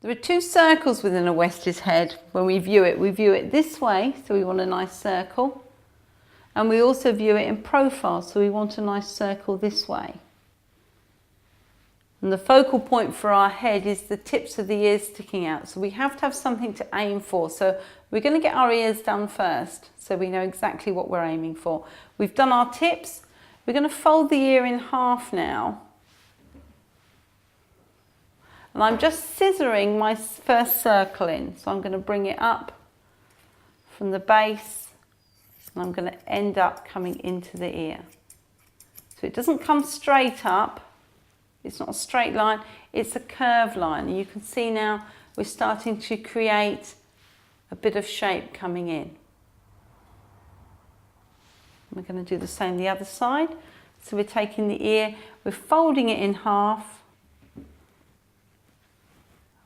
There are two circles within a West's head. When we view it this way, so we want a nice circle. And we also view it in profile, so we want a nice circle this way. And the focal point for our head is the tips of the ears sticking out. So we have to have something to aim for. So we're going to get our ears done first, so we know exactly what we're aiming for. We've done our tips. We're going to fold the ear in half now. And I'm just scissoring my first circle in. So I'm going to bring it up from the base, and I'm going to end up coming into the ear. So it doesn't come straight up. It's not a straight line, it's a curved line. And you can see now we're starting to create a bit of shape coming in. We're going to do the same the other side. So we're taking the ear, we're folding it in half.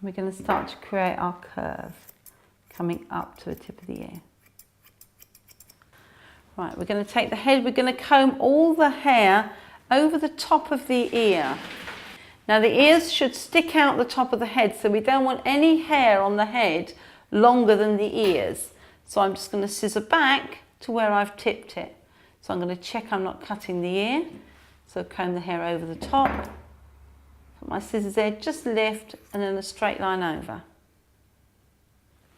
We're going to start to create our curve coming up to the tip of the ear. Right, we're going to take the head, we're going to comb all the hair over the top of the ear. Now the ears should stick out the top of the head, so we don't want any hair on the head longer than the ears. So I'm just going to scissor back to where I've tipped it. So I'm going to check I'm not cutting the ear. So comb the hair over the top. Put my scissors there, just lift and then a straight line over.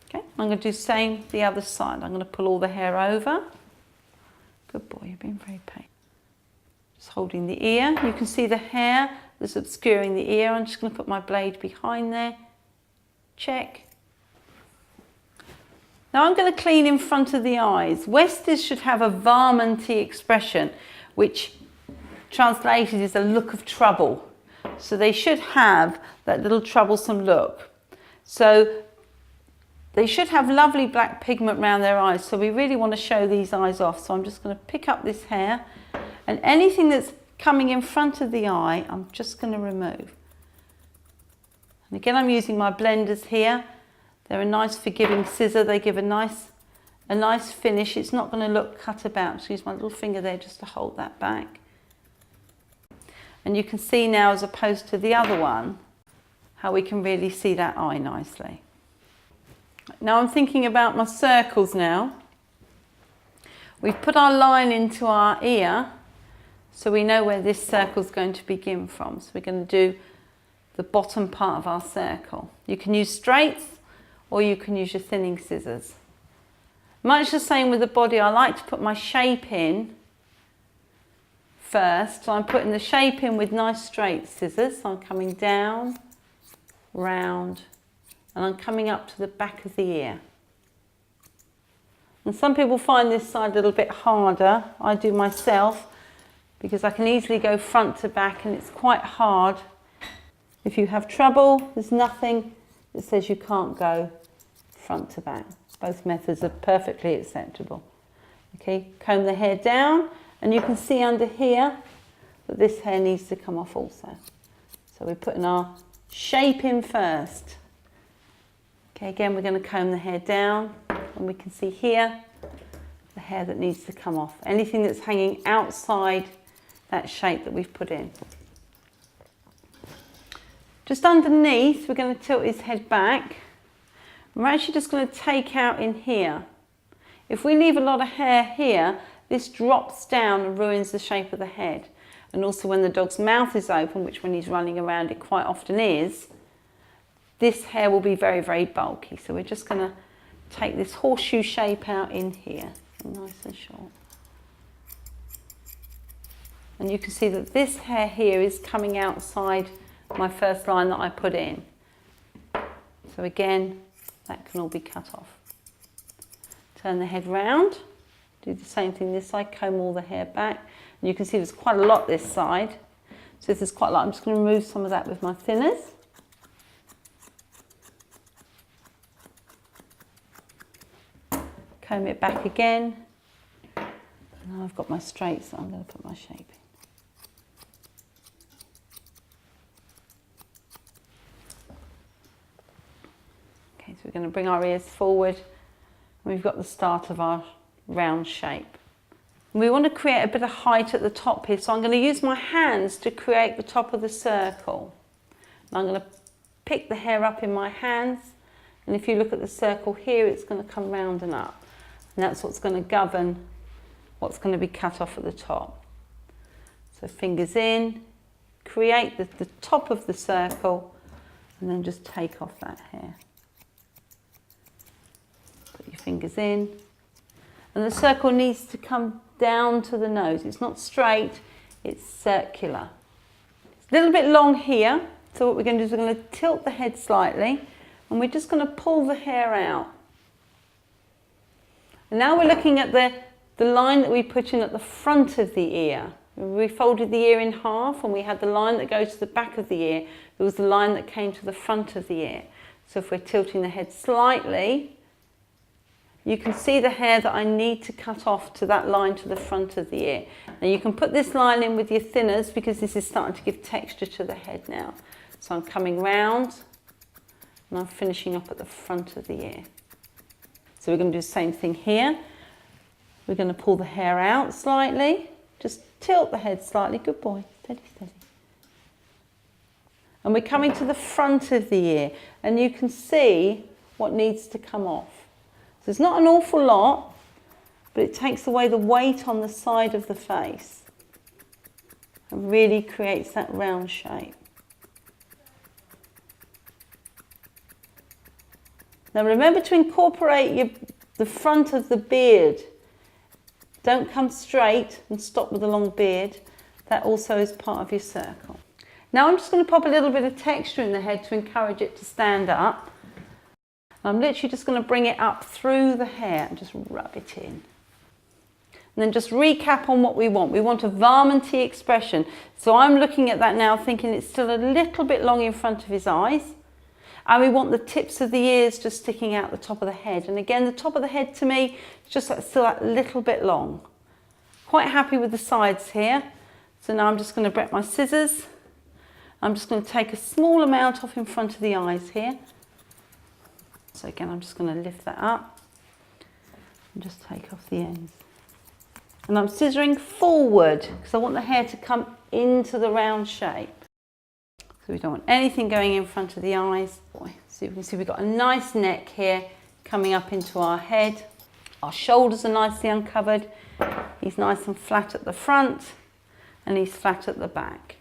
Okay, I'm going to do the same the other side. I'm going to pull all the hair over. Good boy, you've been very patient. Just holding the ear. You can see the hair that's obscuring the ear. I'm just going to put my blade behind there. Check. Now I'm going to clean in front of the eyes. Westies should have a varminty expression, which translated is a look of trouble. So they should have that little troublesome look. So they should have lovely black pigment around their eyes. So we really want to show these eyes off. So I'm just going to pick up this hair, and anything that's coming in front of the eye, I'm just going to remove. And again, I'm using my blenders here. They're a nice forgiving scissor. They give a nice finish. It's not going to look cut about. So use my little finger there just to hold that back. And you can see now, as opposed to the other one, how we can really see that eye nicely. Now I'm thinking about my circles now. We've put our line into our ear, so we know where this circle is going to begin from. So we're going to do the bottom part of our circle. You can use straights or you can use your thinning scissors. Much the same with the body, I like to put my shape in first. So I'm putting the shape in with nice straight scissors. So I'm coming down, round, and I'm coming up to the back of the ear. And some people find this side a little bit harder. I do myself, because I can easily go front to back, and it's quite hard. If you have trouble, there's nothing that says you can't go front to back. Both methods are perfectly acceptable. Okay, comb the hair down, and you can see under here that this hair needs to come off also. So we're putting our shape in first. Okay, again, we're going to comb the hair down, and we can see here the hair that needs to come off. Anything that's hanging outside that shape that we've put in. Just underneath, we're going to tilt his head back. We're actually just going to take out in here. If we leave a lot of hair here, this drops down and ruins the shape of the head. And also when the dog's mouth is open, which when he's running around it quite often is, this hair will be very, very bulky. So we're just going to take this horseshoe shape out in here, nice and short. And you can see that this hair here is coming outside my first line that I put in. So again, that can all be cut off. Turn the head round, do the same thing this side, comb all the hair back. And you can see there's quite a lot this side. So if there's quite a lot, I'm just going to remove some of that with my thinners. Comb it back again. And now I've got my straight, so I'm going to put my shape in. Okay, so we're going to bring our ears forward. And we've got the start of our round shape. And we want to create a bit of height at the top here, so I'm going to use my hands to create the top of the circle. And I'm going to pick the hair up in my hands, and if you look at the circle here, it's going to come round and up. And that's what's going to govern what's going to be cut off at the top. So fingers in, create the top of the circle, and then just take off that hair. Put your fingers in. And the circle needs to come down to the nose. It's not straight, it's circular. It's a little bit long here, so what we're going to do is we're going to tilt the head slightly, and we're just going to pull the hair out. And now we're looking at the line that we put in at the front of the ear. We folded the ear in half, and we had the line that goes to the back of the ear. There was the line that came to the front of the ear. So if we're tilting the head slightly, you can see the hair that I need to cut off to that line to the front of the ear. Now you can put this line in with your thinners because this is starting to give texture to the head now. So I'm coming round and I'm finishing up at the front of the ear. So we're going to do the same thing here. We're going to pull the hair out slightly. Just tilt the head slightly. Good boy. Steady, steady. And we're coming to the front of the ear, and you can see what needs to come off. So it's not an awful lot, but it takes away the weight on the side of the face and really creates that round shape. Now remember to incorporate the front of the beard. Don't come straight and stop with a long beard. That also is part of your circle. Now I'm just going to pop a little bit of texture in the head to encourage it to stand up. I'm literally just going to bring it up through the hair and just rub it in. And then just recap on what we want. We want a varminty expression. So I'm looking at that now thinking it's still a little bit long in front of his eyes. And we want the tips of the ears just sticking out the top of the head. And again, the top of the head to me is just still that little bit long. Quite happy with the sides here. So now I'm just going to grab my scissors. I'm just going to take a small amount off in front of the eyes here. So again, I'm just going to lift that up and just take off the ends. And I'm scissoring forward because I want the hair to come into the round shape. So we don't want anything going in front of the eyes. So you can see we've got a nice neck here coming up into our head. Our shoulders are nicely uncovered. He's nice and flat at the front and he's flat at the back.